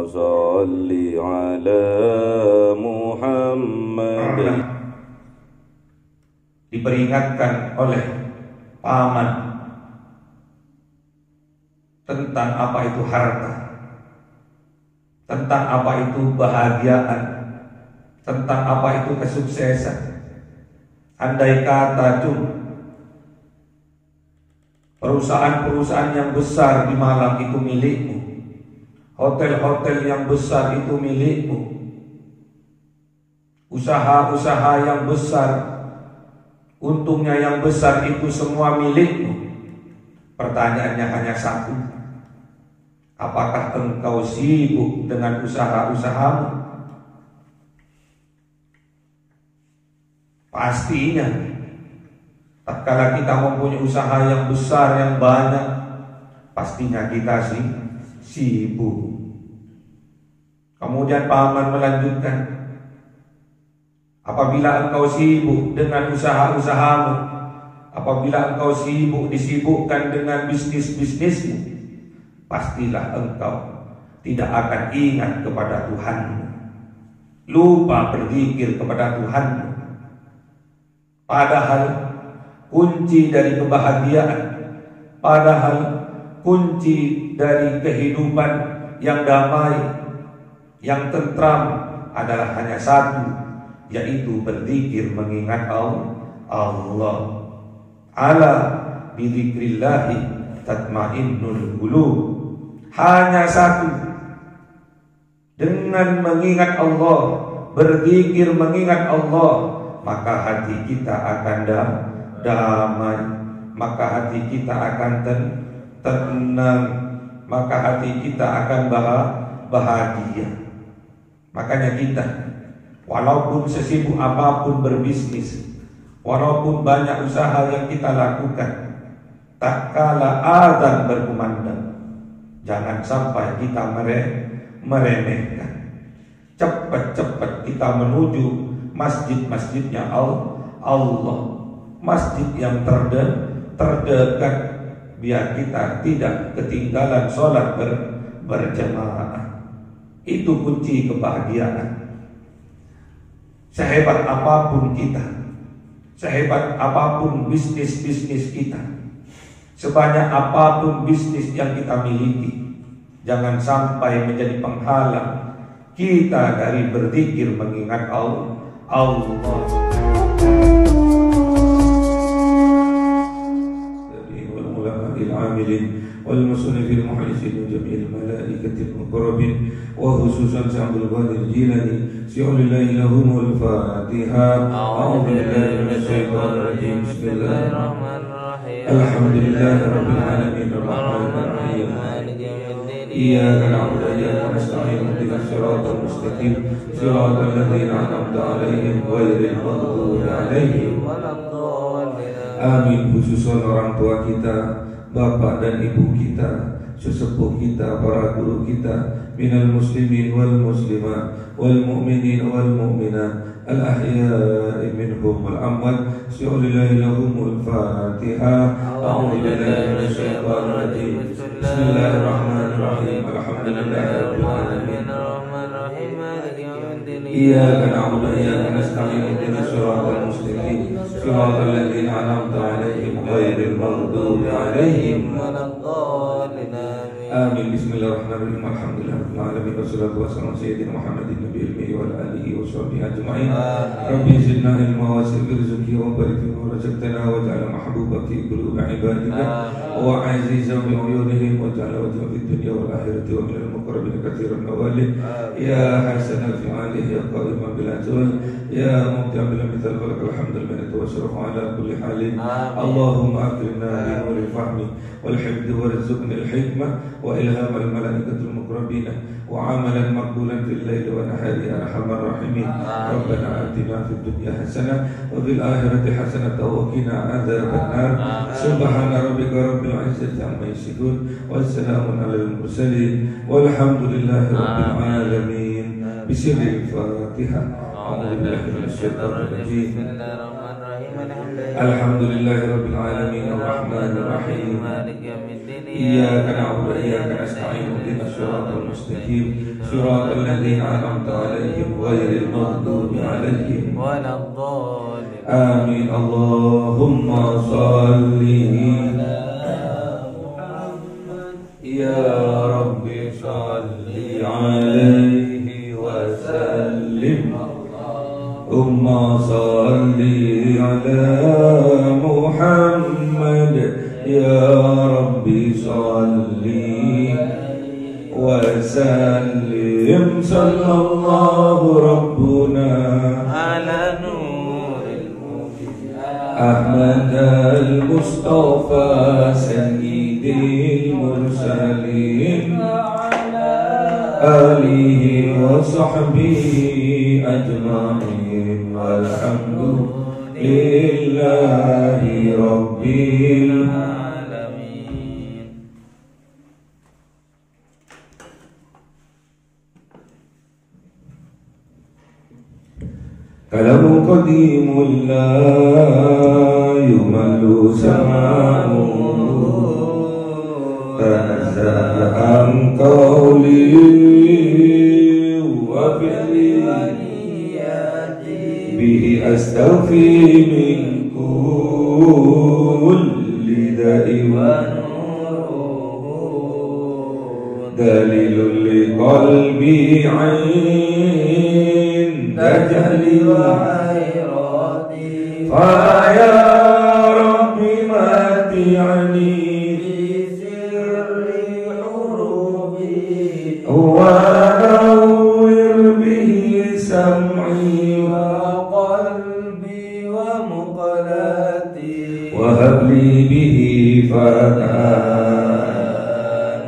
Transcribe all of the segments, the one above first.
صل على محمد. Diperingatkan oleh paman tentang apa itu harta, tentang apa itu kebahagiaan, tentang apa itu kesuksesan. Andai kata perusahaan-perusahaan yang besar di Malang itu milikmu, hotel-hotel yang besar itu milikmu, usaha-usaha yang besar, untungnya yang besar itu semua milikmu. Pertanyaannya hanya satu: apakah engkau sibuk dengan usaha-usahamu? Pastinya tatkala kita mempunyai usaha yang besar, yang banyak, pastinya kita sibuk. Kemudian paman melanjutkan, apabila engkau sibuk dengan usaha-usahamu, apabila engkau disibukkan dengan bisnis-bisnismu, pastilah engkau tidak akan ingat kepada Tuhanmu, lupa berzikir kepada Tuhanmu. Padahal kunci dari kebahagiaan, padahal kunci dari kehidupan yang damai, yang tentram adalah hanya satu, yaitu berzikir mengingat Allah. Ala bidzikrillahi tatmainnul qulub. Hanya satu. Dengan mengingat Allah, berzikir mengingat Allah, maka hati kita akan damai, maka hati kita akan tenang, maka hati kita akan bahagia. Makanya kita, walaupun sesibuk apapun berbisnis, walaupun banyak usaha yang kita lakukan, tak kala azan berkumandang, jangan sampai kita meremehkan. Cepat-cepat kita menuju masjid-masjidnya Allah, masjid yang terdekat, biar kita tidak ketinggalan sholat berjamaah. Itu kunci kebahagiaan. Sehebat apapun kita, sehebat apapun bisnis-bisnis kita, sebanyak apapun bisnis yang kita miliki, jangan sampai menjadi penghalang kita dari berzikir mengingat Allah. والمصنف المحدثين وجميع الملائكة المقربين وخصوصا سعد القادر الجيلاني سيقول الله لهم الفاتحة. أعوذ بالله من الشيطان الرجيم. بسم الله الرحمن الرحيم. الحمد لله رب العالمين الرحمن الرحيم إياك نعبد وإياك نستعين اهدنا الصراط المستقيم صراط الذين أنعمت عليهم غير المغضوب عليهم ولا الضالين. Amin. Khususan orang tua kita, bapak dan ibu kita, sesepuh kita, para guru kita, minal muslimin wal muslimat wal mu'minin wal mu'minat al ahya'i minhum wal amwat. Syu'lillahi lahumul fatihah. A'udzu billahi minasy syaithanir rajim. Bismillahirrahmanirrahim. Alhamdulillahirabbil alamin arrahmanir rahim maliki yaumiddin. Iyyaka na'budu wa iyyaka nasta'in ihdinas siratal mustaqim siratal ladzina an'amta 'alaihim ghairil maghdubi 'alaihim waladdallin. Amin. Bismillahirrahmanirrahim. Alhamdulillahirabbil alamin wassalatu wassalamu ala sayyidina Muhammadin nabiyil ummi wa ala alihi wa sahbihi ajma'in. Rabbi zidna ilma wa saghfir rizqi wa barik fi ma razaqtana waj'al mahbuba fi qulubi ibadika wa 'azizan bi 'uyunihim waj'al wajha fid dunya wal akhirati wa minal muqarrabin katsiran nawali ya hasanal fi'ali ya qa'iman bil ajwal ya mubdi'an bil mithal walakal hamdul minna wa syarafu ala kulli halin. Allahumma akrimna bi nuril fahmi wal hifdhi warzuqna al hikmah wa ilham al malaikatil muqarrabin wa amalan maqbulan fil laili wa nahari ya arhamar rahimin. Rabbana atina fid dunya hasanah wa fil akhirati hasanah wa qina adzaban nar. Subhana rabbika rabbil izzati amma yasifun wa salamun alal mursalin walhamdulillahi rabbil alamin. Bismillahirrahmanirrahim. A'udzu billahi minasy syaithanir rajim. Bismillahirrahmanirrahim. Alhamdulillahi rabbil alamin arrahmanir rahim iyyaka na'budu wa iyyaka nasta'in ihdinas siratal mustaqim siratal ladzina an'amta 'alaihim ghairil maghdubi 'alaihim waladdallin amin. Allahumma shalli ya rabbi shalli 'alaihi wa sallim Allahumma salli ala Muhammad ya Rabbi salli wa sallim sallallahu rabbuna ala nuril mubin Ahmad al-Mustafa sayyidil mursalin alihi wa sahbihi ajma'in walhamdulillahi rabbil alamin. Kalamu qadimul la yumallu sama'u tanazza'an qawli wa fi'li bihi astaghfi min kulli da'i wa nuruhu dalilun li qalbi 'inda jahli wa hayrati fa ya rabbi mati'ani bi sirri hurufi wa nawwir bihi sam'i وهب لي به فتحا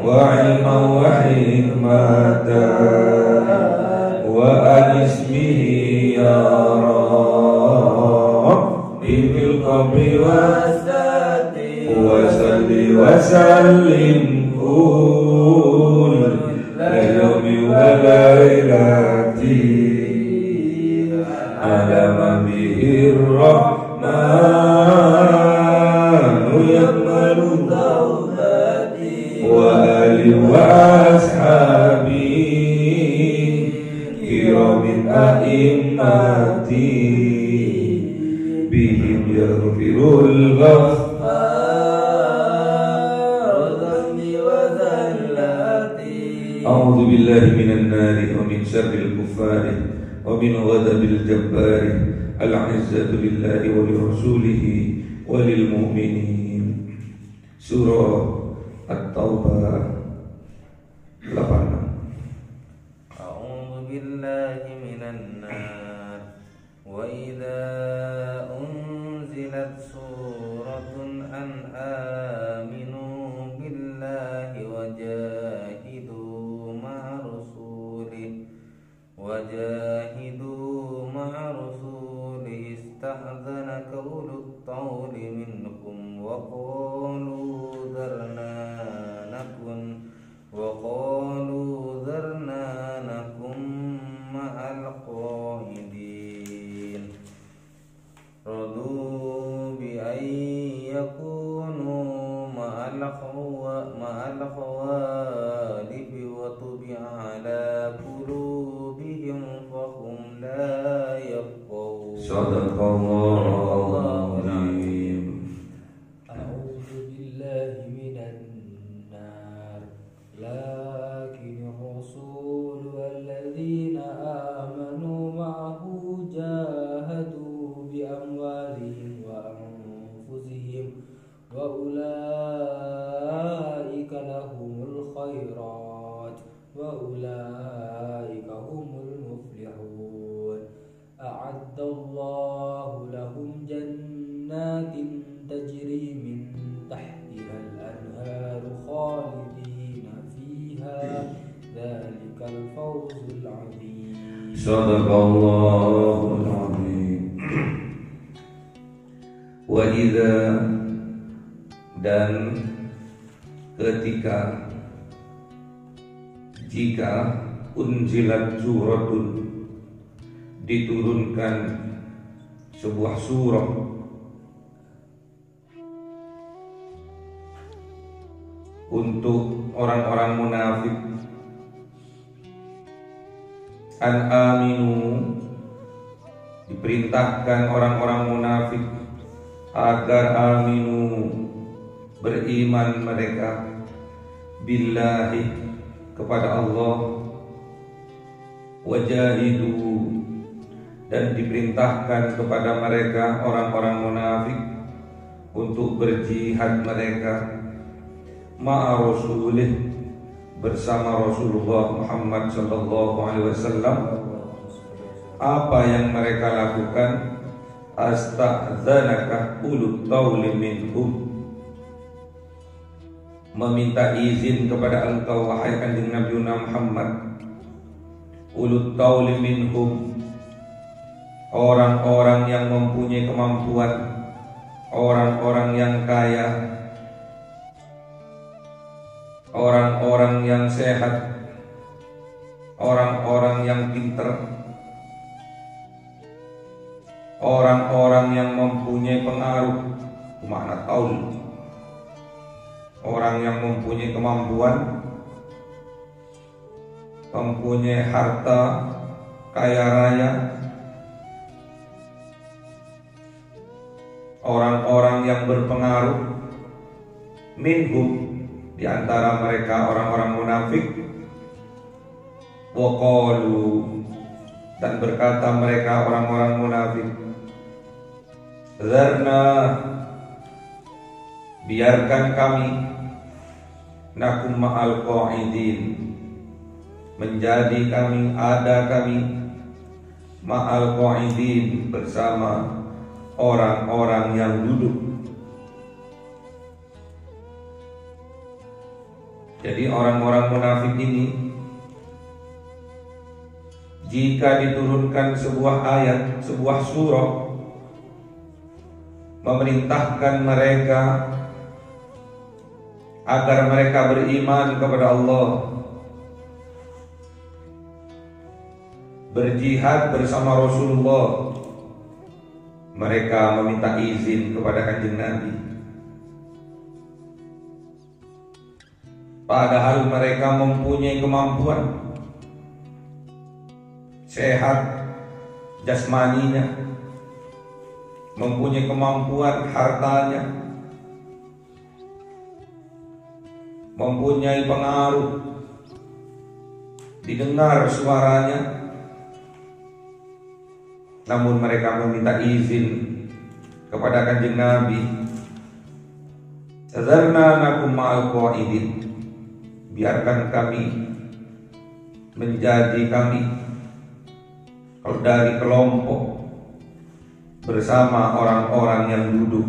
وعلما وحكمة وأنس به يا ربي في القبر وسل وسلم كل يوم وليلتي على من به الرحمن يقبل توبتي وآلي وأصحابي كرام أئمتي بهم يغفر الغفار ذنبي وزلتي أعوذ بالله من النار ومن شر الكفار ومن غضب الجبار العزة لله ولرسوله وللمؤمنين. Surah At-Taubah 8. A'udzu billahi minan nar wa idza unzilat suratun an aminu billahi wajahidu ma'a rasulih ista'dzanaka ulul tawli minkum wa qalu dharna nakum ma'al qaidin radu bi ay yakunu ma'al khawalibi wa tubi ala qulubihim fahum la yafqahun. Sadaqallahu al-azim. A'udzu billahi minan nar lakin ar-rasul walladzina amanu ma'ahu jahadu bi amwalihim wa anfusihim wa ulaika lahumul khairat wa ulaika humul muflihun. A'addallahu lahum jannatin tajri min tahtiha al-anharu khalidina fiha dzalikal fawzul 'adzim. Shadaqallahul 'adzim. Wa idza, dan ketika, jika unzilat suratun, diturunkan sebuah surah untuk orang-orang munafik. An aminu, diperintahkan orang-orang munafik agar aminu, beriman mereka, billahi, kepada Allah, wajahidu, dan diperintahkan kepada mereka orang-orang munafik untuk berjihad mereka ma'a rasulih, bersama Rasulullah Muhammad sallallahu alaihi wasallam. Apa yang mereka lakukan? Asta'dzanaka ulut tauli minhum, meminta izin kepada engkau wahai kanjeng Nabi Muhammad. Ulut tauli minhum, orang-orang yang mempunyai kemampuan, orang-orang yang kaya, orang-orang yang sehat, orang-orang yang pintar, orang-orang yang mempunyai pengaruh, makna taul, orang yang mempunyai kemampuan, mempunyai harta, kaya raya, orang-orang yang berpengaruh, minhum, di antara mereka orang-orang munafik. Waqalu, dan berkata mereka orang-orang munafik, zarna, biarkan kami, nakum ma'al qa'idin, menjadi kami, ada kami, ma'al qa'idin, bersama orang-orang yang duduk. Jadi orang-orang munafik ini, jika diturunkan sebuah ayat, sebuah surah memerintahkan mereka agar mereka beriman kepada Allah, berjihad bersama Rasulullah, mereka meminta izin kepada kanjeng Nabi. Padahal mereka mempunyai kemampuan, sehat jasmaninya, mempunyai kemampuan hartanya, mempunyai pengaruh, didengar suaranya, namun mereka meminta izin kepada kanjeng Nabi. Zarna nakum ma'al qa'idin, biarkan kami, menjadi kami, kalau dari kelompok, bersama orang-orang yang duduk.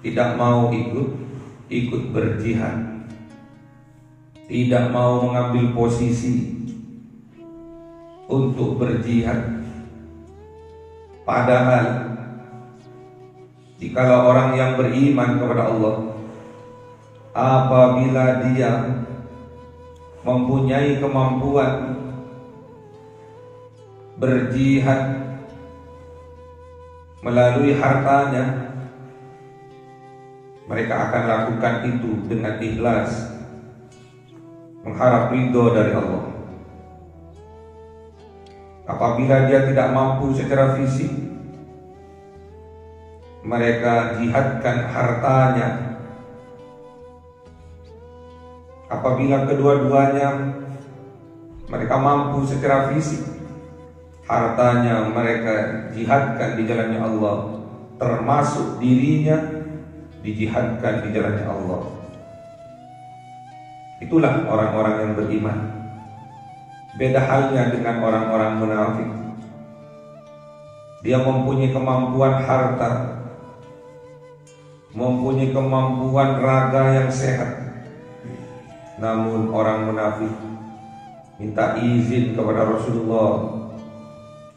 Tidak mau ikut berjihad, tidak mau mengambil posisi untuk berjihad. Padahal jikalau orang yang beriman kepada Allah, apabila dia mempunyai kemampuan berjihad melalui hartanya, mereka akan lakukan itu dengan ikhlas, mengharap ridho dari Allah. Apabila dia tidak mampu secara fisik, mereka jihadkan hartanya. Apabila kedua-duanya mereka mampu secara fisik, hartanya mereka jihadkan di jalannya Allah, termasuk dirinya dijihadkan di jalannya Allah. Itulah orang-orang yang beriman. Beda halnya dengan orang-orang munafik. Dia mempunyai kemampuan harta, mempunyai kemampuan raga yang sehat, namun orang munafik minta izin kepada Rasulullah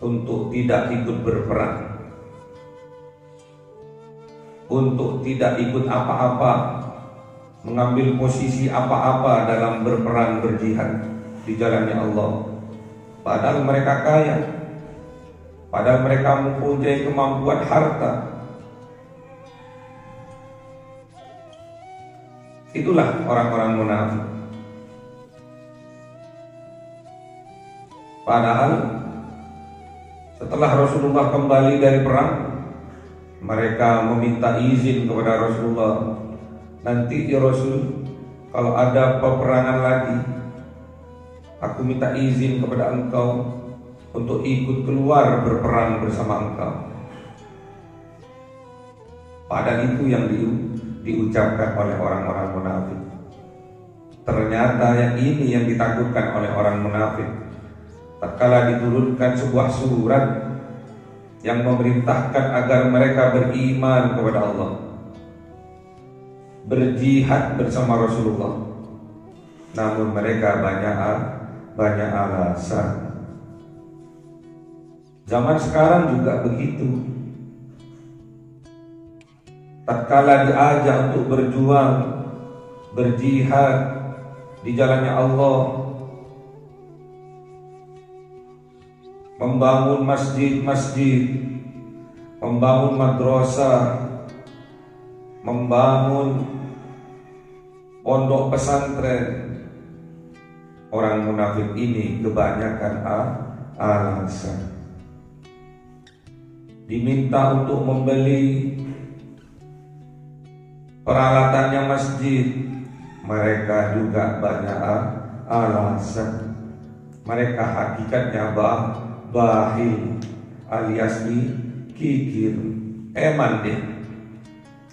untuk tidak ikut berperang, untuk tidak ikut apa-apa, mengambil posisi apa-apa dalam berperang berjihad di jalannya Allah. Padahal mereka kaya, padahal mereka mempunyai kemampuan harta, Itulah orang-orang munafik. Padahal setelah Rasulullah kembali dari perang, mereka meminta izin kepada Rasulullah, nanti ya Rasul, kalau ada peperangan lagi, aku minta izin kepada engkau untuk ikut keluar berperang bersama engkau. Padahal itu yang diucapkan oleh orang-orang munafik. Ternyata yang ini yang ditakutkan oleh orang munafik. Tatkala diturunkan sebuah surat yang memerintahkan agar mereka beriman kepada Allah, berjihad bersama Rasulullah, namun mereka banyak alasan. Zaman sekarang juga begitu. Tatkala diajak untuk berjuang, berjihad di jalannya Allah, membangun masjid-masjid, membangun madrasah, membangun pondok pesantren, orang munafik ini kebanyakan alasan. Diminta untuk membeli peralatannya masjid, mereka juga banyak alasan. Mereka hakikatnya bahil alias kikir, eman deh.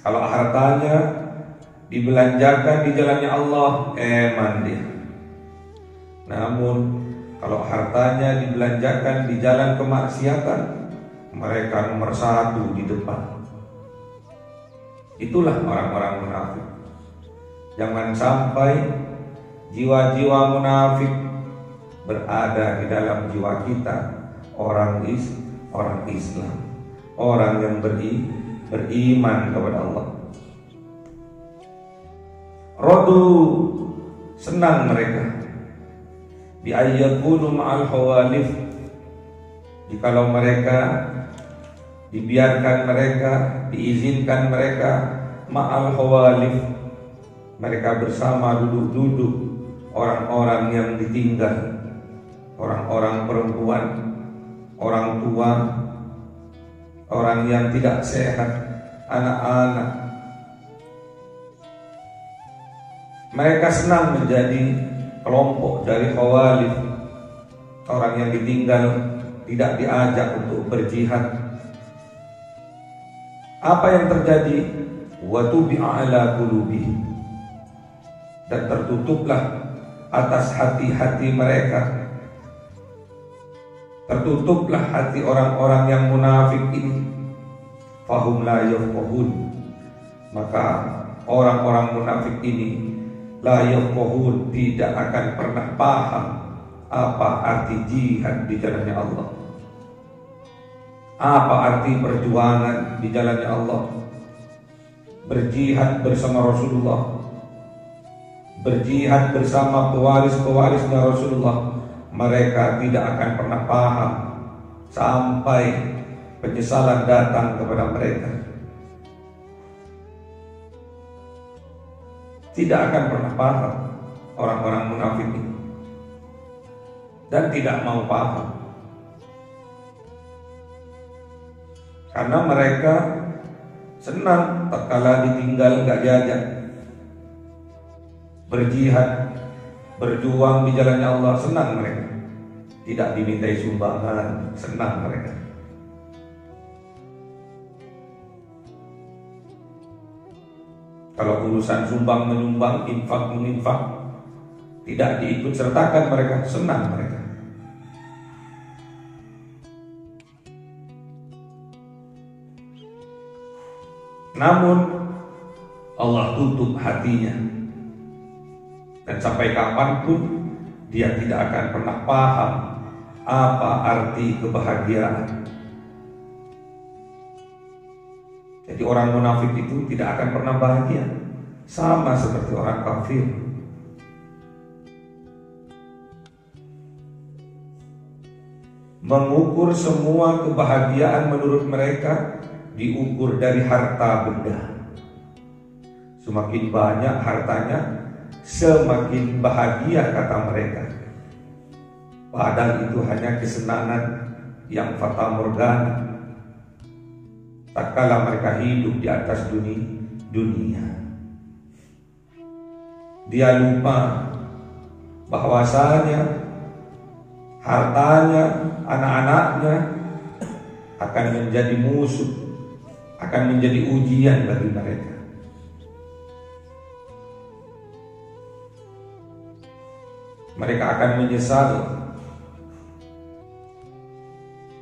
Kalau hartanya dibelanjakan di jalannya Allah, eman deh. Namun kalau hartanya dibelanjakan di jalan kemaksiatan, mereka nomor satu di depan. Itulah orang-orang munafik. Jangan sampai jiwa-jiwa munafik berada di dalam jiwa kita, orang Islam, orang yang beriman kepada Allah. Radu, senang mereka bi ayyakunu ma'al hawalif, jikalau mereka dibiarkan mereka, diizinkan mereka ma'al hawalif, mereka bersama duduk-duduk orang-orang yang ditinggal, orang-orang perempuan, orang tua, orang yang tidak sehat, anak-anak. Mereka senang menjadi kelompok dari hawalif, orang yang ditinggal, tidak diajak untuk berjihad. Apa yang terjadi? Wa tubi'a ala qulubihim, dan tertutuplah atas hati-hati mereka, tertutuplah hati orang-orang yang munafik ini. Fahum la yafqahun, maka orang-orang munafik ini la yafqahun, tidak akan pernah paham apa arti jihad di jalannya Allah, apa arti perjuangan di jalannya Allah, berjihad bersama Rasulullah, berjihad bersama pewaris-pewarisnya Rasulullah. Mereka tidak akan pernah paham sampai penyesalan datang kepada mereka. Tidak akan pernah paham orang-orang munafik ini, dan tidak mau paham karena mereka senang tatkala ditinggal gak diajak berjihad, berjuang di jalannya Allah. Senang mereka, tidak dimintai sumbangan, senang mereka. Kalau urusan sumbang menyumbang, infak menginfak, tidak diikut sertakan mereka, senang mereka. Namun Allah tutup hatinya, dan sampai kapanpun dia tidak akan pernah paham apa arti kebahagiaan. Jadi orang munafik itu tidak akan pernah bahagia, sama seperti orang kafir. Mengukur semua kebahagiaan menurut mereka diukur dari harta benda. Semakin banyak hartanya, semakin bahagia kata mereka. Padahal itu hanya kesenangan yang fata morgana. Tatkala mereka hidup di atas dunia, dia lupa bahwasanya hartanya, anak-anaknya akan menjadi musuh, akan menjadi ujian bagi mereka. Mereka akan menyesal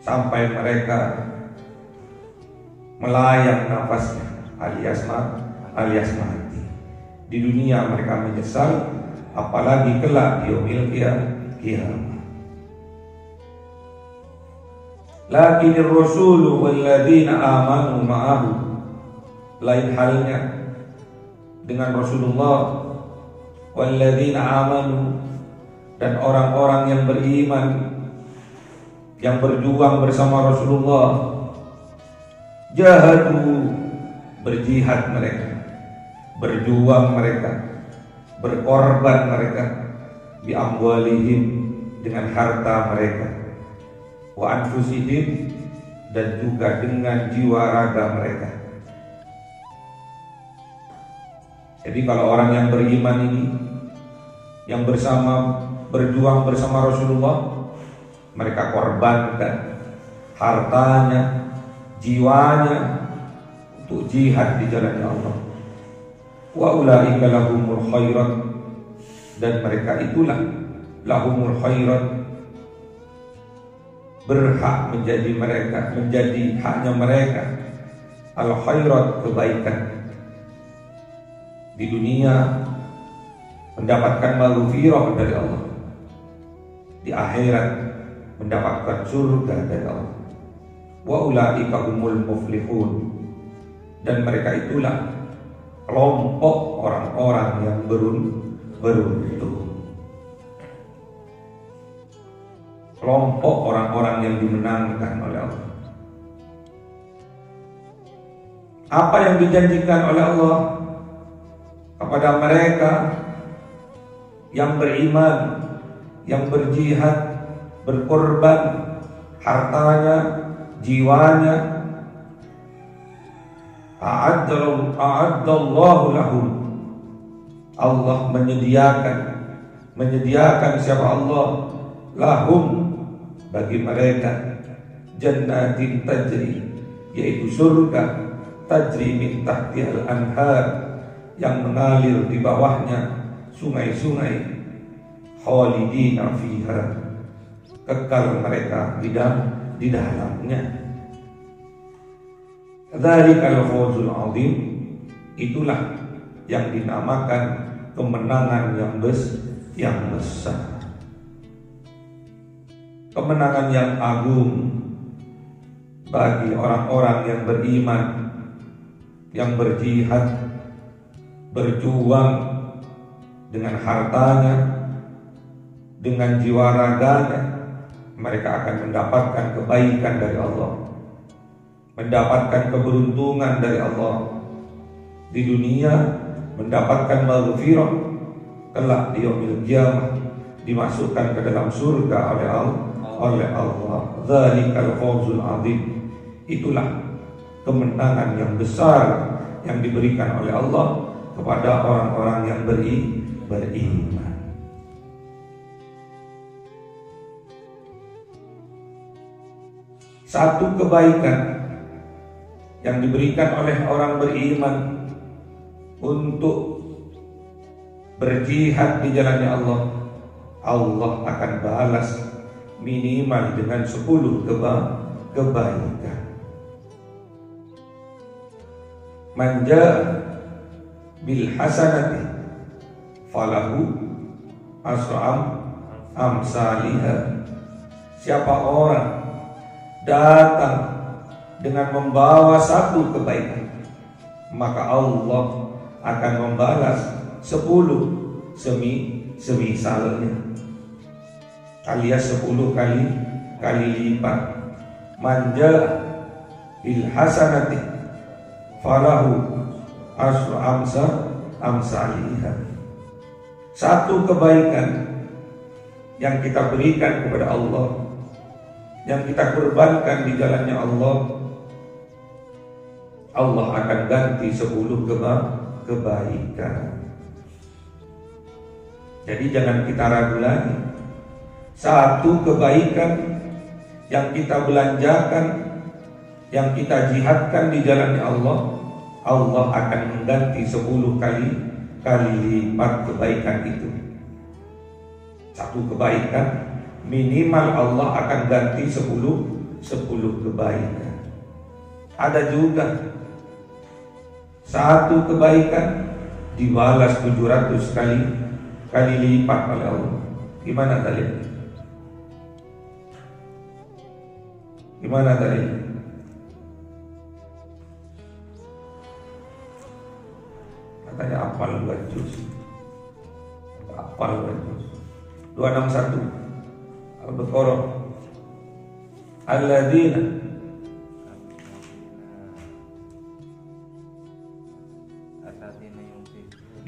sampai mereka melayang nafasnya alias mati. Di dunia mereka menyesal, apalagi kelak di yaumil qiyamah. Lakinir rasulu walladzina amanu ma'ahu, lain halnya dengan Rasulullah, walladzina amanu, dan orang-orang yang beriman yang berjuang bersama Rasulullah, jahadu, berjihad mereka, berjuang mereka, berkorban mereka, bi amwalihim, dengan harta mereka, wa anfusihim, dan juga dengan jiwa raga mereka. Jadi kalau orang yang beriman ini, yang berjuang bersama Rasulullah, mereka korbankan hartanya, jiwanya untuk jihad di jalan Allah. Wa ulaika lahumul khairat, dan mereka itulah lahumul khairat, berhak menjadi haknya mereka al khairat, kebaikan di dunia, mendapatkan maghfirah dari Allah, di akhirat mendapatkan surga dari Allah. Wa ulaika humul muflihun, dan mereka itulah kelompok orang-orang yang beruntung, kelompok orang-orang yang dimenangkan oleh Allah. Apa yang dijanjikan oleh Allah kepada mereka yang beriman, yang berjihad, berkorban hartanya, jiwanya, a'addallahu lahum, Allah menyediakan siapa Allah, lahum, bagi mereka, jannatin tajri, yaitu surga, tajri min tahtihal anhar, yang mengalir di bawahnya sungai-sungai, khalidina fiha, kekal mereka di dalamnya. Dzalikal fawzul azim, itulah yang dinamakan kemenangan yang besar, kemenangan yang agung bagi orang-orang yang beriman, yang berjihad, berjuang dengan hartanya, dengan jiwa raganya. Mereka akan mendapatkan kebaikan dari Allah, mendapatkan keberuntungan dari Allah di dunia, mendapatkan maghfirah, kelak di yaumil qiyamah dimasukkan ke dalam surga oleh Allah. Dzalikal fawzul azim, itulah kemenangan yang besar yang diberikan oleh Allah kepada orang-orang yang beriman. Satu kebaikan yang diberikan oleh orang beriman untuk berjihad di jalannya Allah, Allah akan balas minimal dengan 10 kebaikan. Manja bil hasanati falahu as'am amsalihah. Siapa orang datang dengan membawa satu kebaikan, maka Allah akan membalas 10 semisalnya, alias 10 kali lipat. Manja bil hasanati falahu asru amsalihha. Satu kebaikan yang kita berikan kepada Allah, yang kita korbankan di jalannya Allah, Allah akan ganti 10 kebaikan. Jadi jangan kita ragu lagi. Satu kebaikan yang kita belanjakan, yang kita jihadkan di jalannya Allah, Allah akan mengganti 10 kali lipat kebaikan itu. Satu kebaikan minimal Allah akan ganti 10 kebaikan. Ada juga satu kebaikan dibalas 700 kali lipat oleh Allah. Gimana kalian? Gimana kalian? Katanya apal 2 juz. Apal 2 juz. 261 Al-Baqarah. Alladzina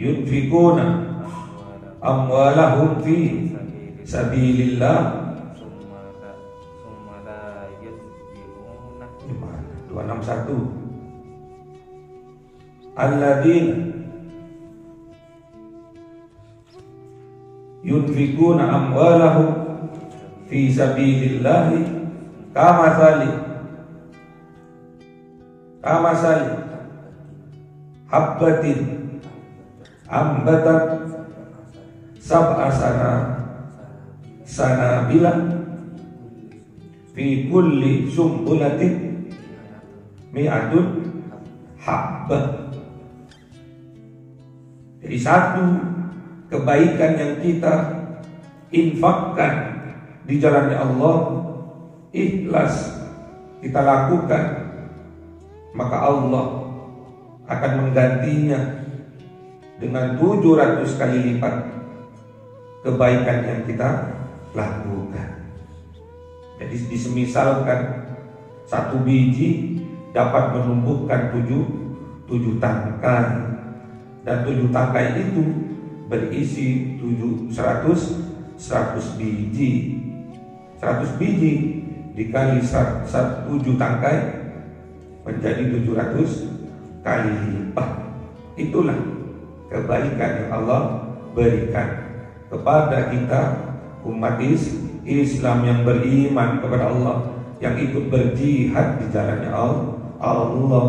yunfikuna amwalahum fi sabilillah 261 alladzina yunfikuna amwalahum fi sabilillah kamathali habbatin ambatat sab'a sanabila fi kulli sumbulatin mi'atun habbah. Jadi satu kebaikan yang kita infakkan di jalannya Allah, ikhlas kita lakukan, maka Allah akan menggantinya dengan 700 kali lipat kebaikan yang kita lakukan. Jadi disemisalkan satu biji dapat menumbuhkan 7 tangkai, dan 7 tangkai itu berisi 100 biji. 100 biji dikali 7 tangkai menjadi 700 kali lipat. Itulah kebaikan yang Allah berikan kepada kita umat Islam yang beriman kepada Allah, yang ikut berjihad di jalannya Allah.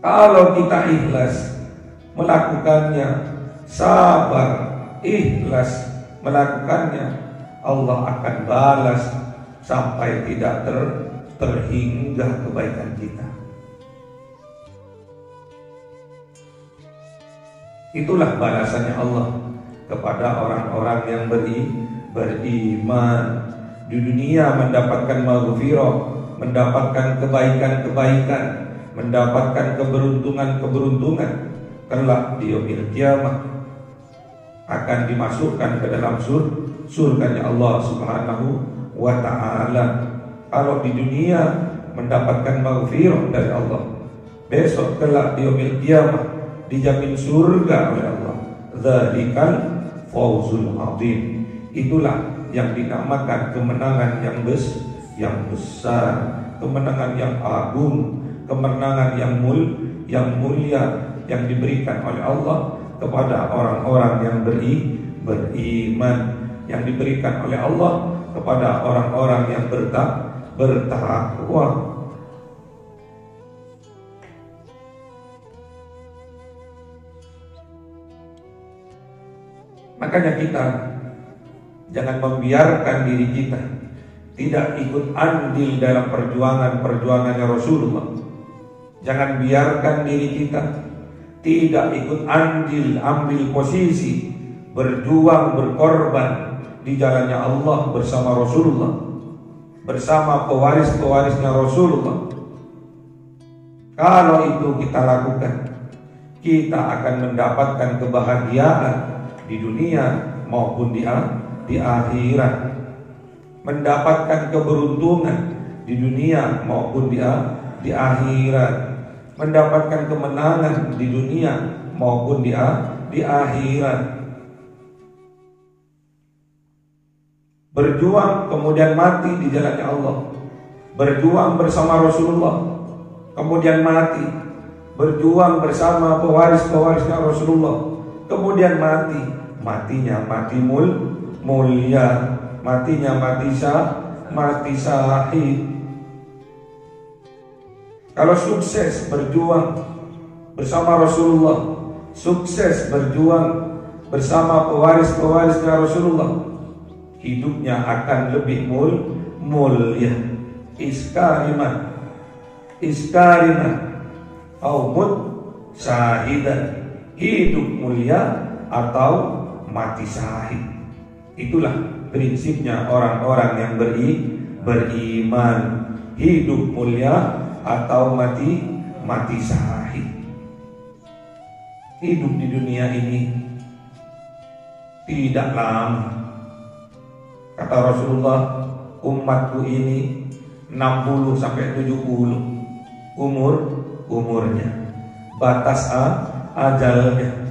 Kalau kita ikhlas melakukannya, sabar ikhlas melakukannya, Allah akan balas sampai tidak terhingga kebaikan kita. Itulah balasannya Allah kepada orang-orang yang beriman. Di dunia mendapatkan maghfirah, mendapatkan kebaikan-kebaikan, mendapatkan keberuntungan-keberuntungan. Kelak di yaumil qiyamah akan dimasukkan ke dalam surganya Allah Subhanahu wa ta'ala. Kalau di dunia mendapatkan maghfirah dari Allah, besok kelak di yaumil qiyamah dijamin surga oleh Allah. Dzalikal fawzul azim. Itulah yang dinamakan kemenangan yang besar, kemenangan yang agung, kemenangan yang mulia yang diberikan oleh Allah kepada orang-orang yang beriman, yang diberikan oleh Allah kepada orang-orang yang bertakwa. Makanya kita jangan membiarkan diri kita tidak ikut andil dalam perjuangannya Rasulullah. Jangan biarkan diri kita tidak ikut andil, ambil posisi, berjuang, berkorban di jalannya Allah bersama Rasulullah, bersama pewaris-pewarisnya Rasulullah. Kalau itu kita lakukan, kita akan mendapatkan kebahagiaan di dunia maupun di akhirat, mendapatkan keberuntungan di dunia maupun di akhirat. mendapatkan kemenangan di dunia maupun di akhirat. Berjuang kemudian mati di jalannya Allah. Berjuang bersama Rasulullah kemudian mati. Berjuang bersama pewaris-pewarisnya Rasulullah kemudian mati. Matinya mati mulia, matinya mati syahid. Kalau sukses berjuang bersama Rasulullah, sukses berjuang bersama pewaris-pewarisnya Rasulullah, hidupnya akan lebih mulia. Iskarimah aumut syahidan, hidup mulia atau mati syahid. Itulah prinsipnya orang-orang yang beriman, hidup mulia atau mati syahid. Hidup di dunia ini tidak lama. Kata Rasulullah, umatku ini 60 sampai 70 umurnya. Batas ajalnya.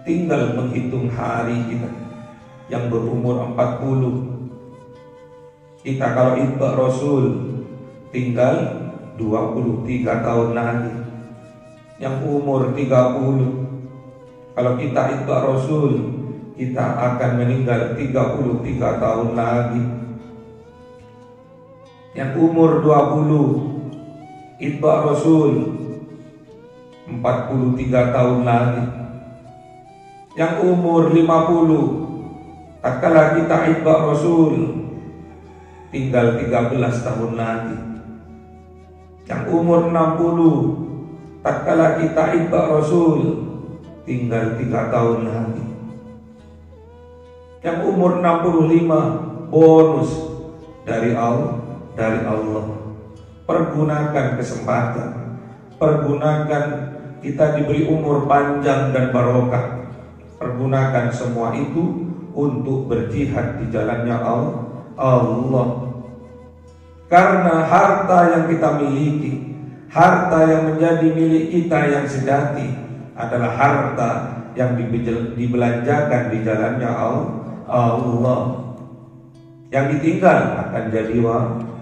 Tinggal menghitung hari kita yang berumur 40. Kita kalau itba Rasul tinggal 23 tahun lagi. Yang umur 30. Kalau kita itba Rasul, kita akan meninggal 33 tahun lagi. Yang umur 20 itba Rasul 43 tahun lagi. Yang umur 50 tatkala kita itba Rasul tinggal 13 tahun lagi. Yang umur 60 tatkala kita itba Rasul tinggal 3 tahun lagi. Yang umur 65 bonus dari Allah. Pergunakan kesempatan, pergunakan kita diberi umur panjang dan barokah. Pergunakan semua itu untuk berjihad di jalannya Allah. Karena harta yang kita miliki, harta yang menjadi milik kita yang sejati adalah harta yang dibelanjakan di jalannya Allah. Yang ditinggal akan jadi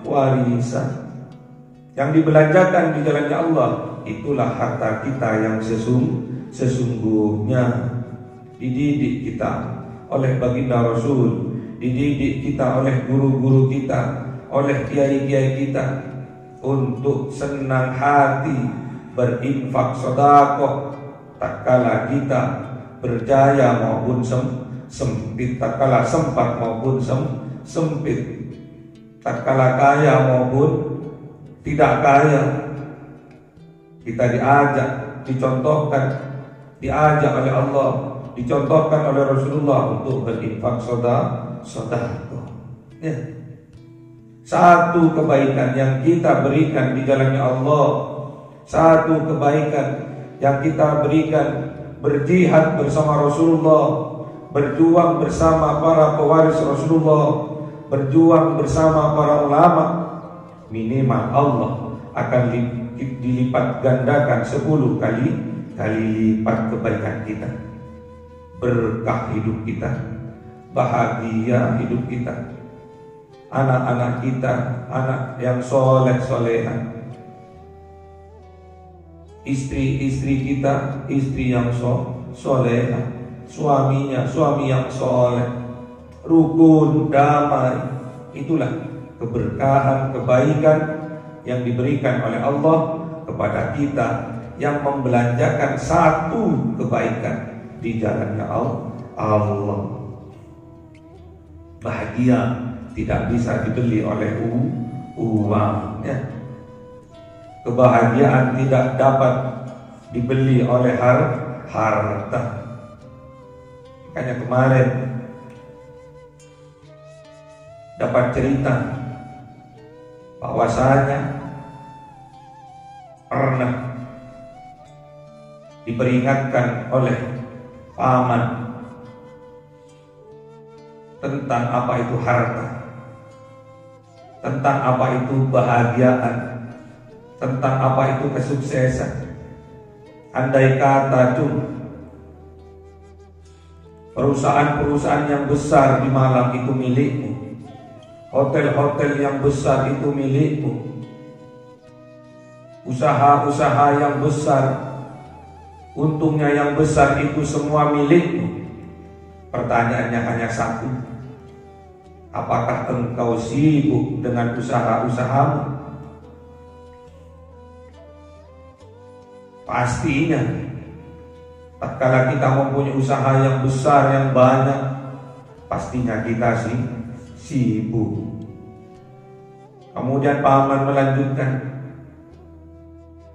warisan. Yang dibelanjakan di jalannya Allah, itulah harta kita yang sesungguhnya. Dididik kita oleh baginda Rasul, dididik kita oleh guru-guru kita, oleh kiai-kiai kita untuk senang hati berinfak sedekah tatkala kita berjaya maupun sempit, tatkala sempat maupun sempit, tatkala kaya maupun tidak kaya. Kita diajak oleh Allah, dicontohkan oleh Rasulullah untuk berinfak sedekah. Ya. Satu kebaikan yang kita berikan di jalannya Allah, satu kebaikan yang kita berikan berjihad bersama Rasulullah, berjuang bersama para pewaris Rasulullah, berjuang bersama para ulama, minimal Allah akan dilipat gandakan 10 kali lipat kebaikan kita. Berkah hidup kita, bahagia hidup kita, anak-anak kita, anak yang soleh-solehan, istri-istri kita, istri yang soleha, suaminya, suami yang soleh, rukun, damai. Itulah keberkahan, kebaikan yang diberikan oleh Allah kepada kita yang membelanjakan satu kebaikan di jalannya Allah. Bahagia tidak bisa dibeli oleh uang, ya. Kebahagiaan tidak dapat dibeli oleh harta. Makanya kemarin dapat cerita bahwasanya pernah diperingatkan oleh paman tentang apa itu harta, tentang apa itu kebahagiaan, tentang apa itu kesuksesan. Andai kata tuh perusahaan-perusahaan yang besar di Malang itu milikmu, hotel-hotel yang besar itu milikmu, usaha-usaha yang besar, untungnya yang besar itu semua milikmu. Pertanyaannya hanya satu, apakah engkau sibuk dengan usaha-usahamu? Pastinya tatkala kita mempunyai usaha yang besar, yang banyak, pastinya kita sibuk. Kemudian paman melanjutkan,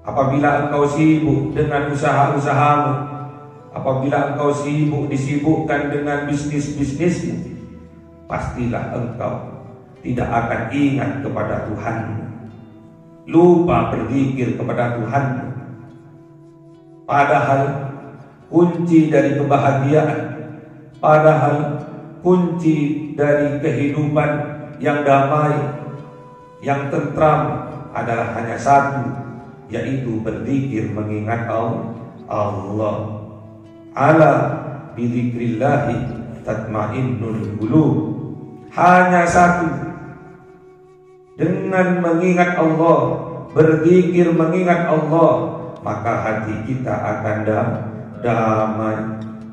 apabila engkau sibuk dengan usaha-usahamu, apabila engkau disibukkan dengan bisnis-bisnismu, pastilah engkau tidak akan ingat kepada Tuhanmu, lupa berzikir kepada Tuhanmu. Padahal kunci dari kebahagiaan, padahal kunci dari kehidupan yang damai, yang tentram adalah hanya satu, yaitu berzikir mengingat Allah. Ala bidzikrillahi tatmainnul qulub. Hanya satu, dengan mengingat Allah, berzikir mengingat Allah, maka hati kita akan damai,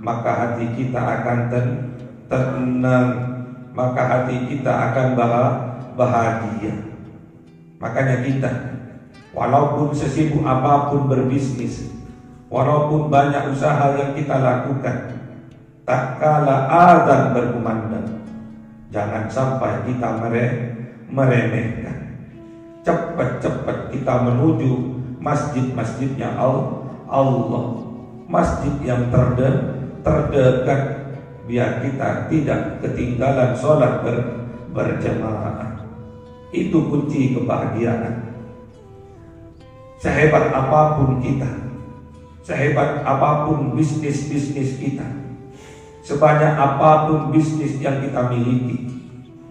maka hati kita akan tenang, maka hati kita akan bahagia. Makanya kita, walaupun sesibuk apapun berbisnis, walaupun banyak usaha yang kita lakukan, tak kala azan berkumandang, jangan sampai kita meremehkan. Cepat-cepat kita menuju masjid-masjidnya Allah, masjid yang terdekat, biar kita tidak ketinggalan sholat berjamaah. Itu kunci kebahagiaan. Sehebat apapun kita, sehebat apapun bisnis-bisnis kita, sebanyak apapun bisnis yang kita miliki,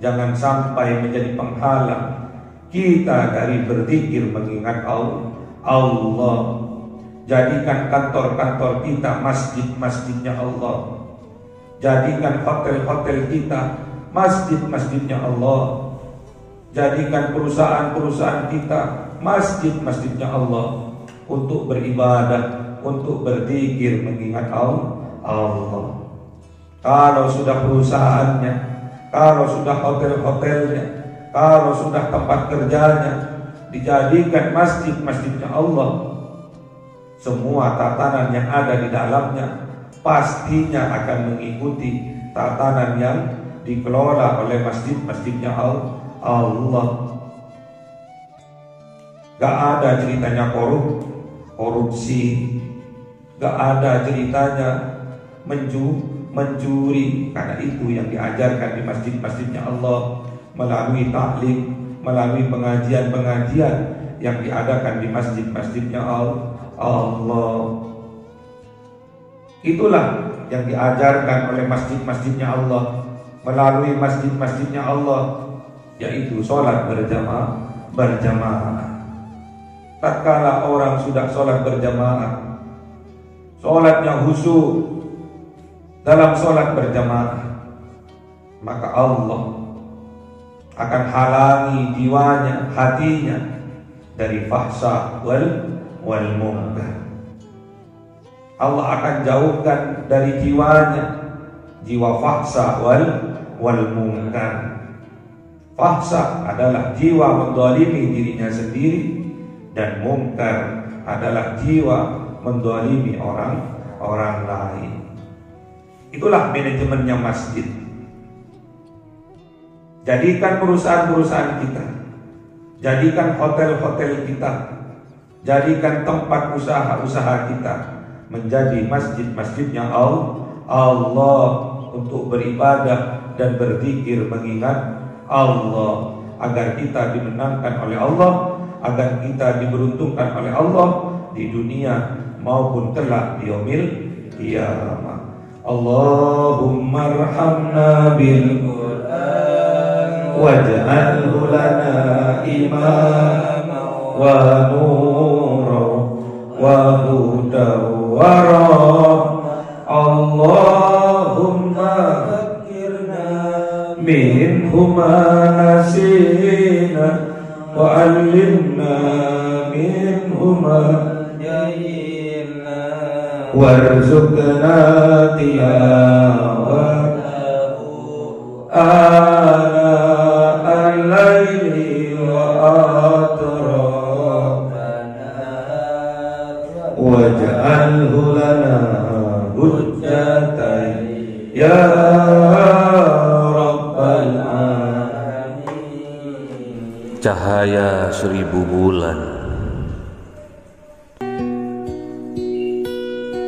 jangan sampai menjadi penghalang kita dari berzikir mengingat Allah. Jadikan kantor-kantor kita masjid-masjidnya Allah, jadikan hotel-hotel kita masjid-masjidnya Allah, jadikan perusahaan-perusahaan kita masjid-masjidnya Allah, untuk beribadah, untuk berzikir mengingat Allah. Kalau sudah perusahaannya, kalau sudah hotel-hotelnya, kalau sudah tempat kerjanya dijadikan masjid-masjidnya Allah, semua tatanan yang ada di dalamnya pastinya akan mengikuti tatanan yang dikelola oleh masjid-masjidnya Allah. Gak ada ceritanya korupsi, gak ada ceritanya mencuri, karena itu yang diajarkan di masjid-masjidnya Allah melalui taklim, melalui pengajian-pengajian yang diadakan di masjid-masjidnya Allah. Itulah yang diajarkan oleh masjid-masjidnya Allah, melalui masjid-masjidnya Allah, yaitu sholat berjamaah. Tatkala orang sudah sholat berjamaah, sholatnya khusyuk dalam sholat berjamaah, maka Allah akan halangi jiwanya, hatinya dari fahsya wal munkar. Allah akan jauhkan dari jiwanya jiwa fahsya wal munkar. Fahsya adalah jiwa mendolimi dirinya sendiri, dan munkar adalah jiwa mendolimi orang lain. Itulah manajemennya masjid. Jadikan perusahaan-perusahaan kita, jadikan hotel-hotel kita, jadikan tempat usaha-usaha kita menjadi masjid-masjidnya Allah, untuk beribadah dan berzikir mengingat Allah, agar kita dimenangkan oleh Allah, agar kita diberuntungkan oleh Allah di dunia maupun kelak di yaumil qiyamah. Allahumma arhamna bil Qur'an waj'alhu lana imama wa nuran وهدى ورحمة اللهم ذكرنا منهما نسينا وعلمنا منهما جهلنا وارزقنا تلاوته آناء الليل وأطرافنا واجعله لنا حجة يا Rabbal Alamin. Cahaya 1000 bulan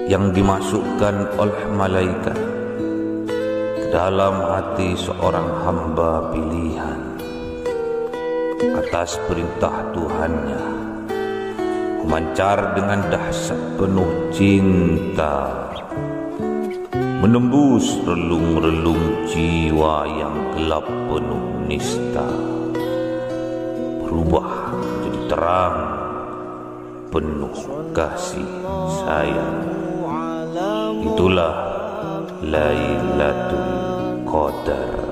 yang dimasukkan oleh malaikat ke dalam hati seorang hamba pilihan atas perintah Tuhannya, memancar dengan dahsyat penuh cinta, menembus relung-relung jiwa yang gelap penuh nista, berubah menjadi terang penuh kasih sayang. Itulah Lailatul Qadar.